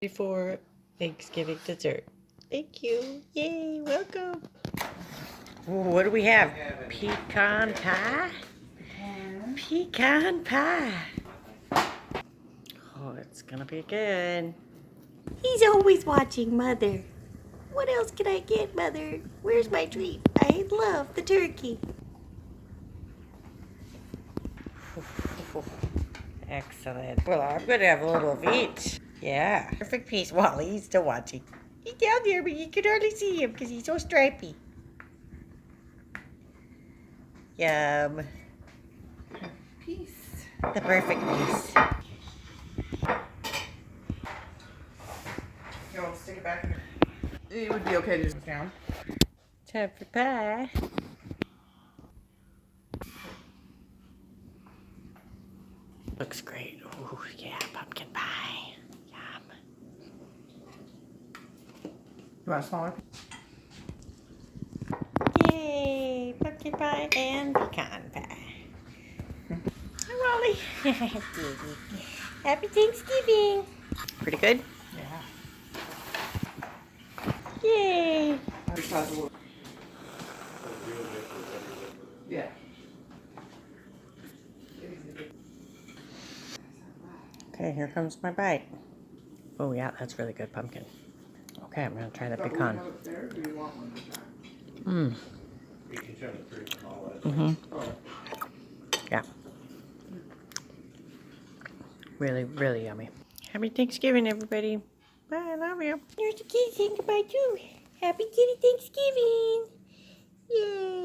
Before Thanksgiving dessert. Thank you. Yay, welcome. What do we have? Pecan pie? Pecan pie. Oh, it's gonna be good. He's always watching Mother. What else can I get, Mother? Where's my treat? I love the turkey. Excellent. Well, I'm gonna have a little of each. Yeah. Perfect piece. Wally, he's still watching. He's down there, but you can hardly see him because he's so stripy. Yum. Piece. The perfect piece. You want to stick it back in? It would be okay to just down. Time for pie. Looks great. Ooh, yeah, pumpkin pie. Yum. You want a smaller? Yay, pumpkin pie and pecan pie. Hi, Wally. Happy Thanksgiving. Pretty good? Yeah. Yay. Yeah. Okay, here comes my bite. Oh, yeah, that's really good pumpkin. Okay, I'm going to try the pecan. Mmm. Mm-hmm. Yeah. Really, really yummy. Happy Thanksgiving, everybody. Bye, I love you. There's the kids saying goodbye, too. Happy Kitty Thanksgiving. Yay.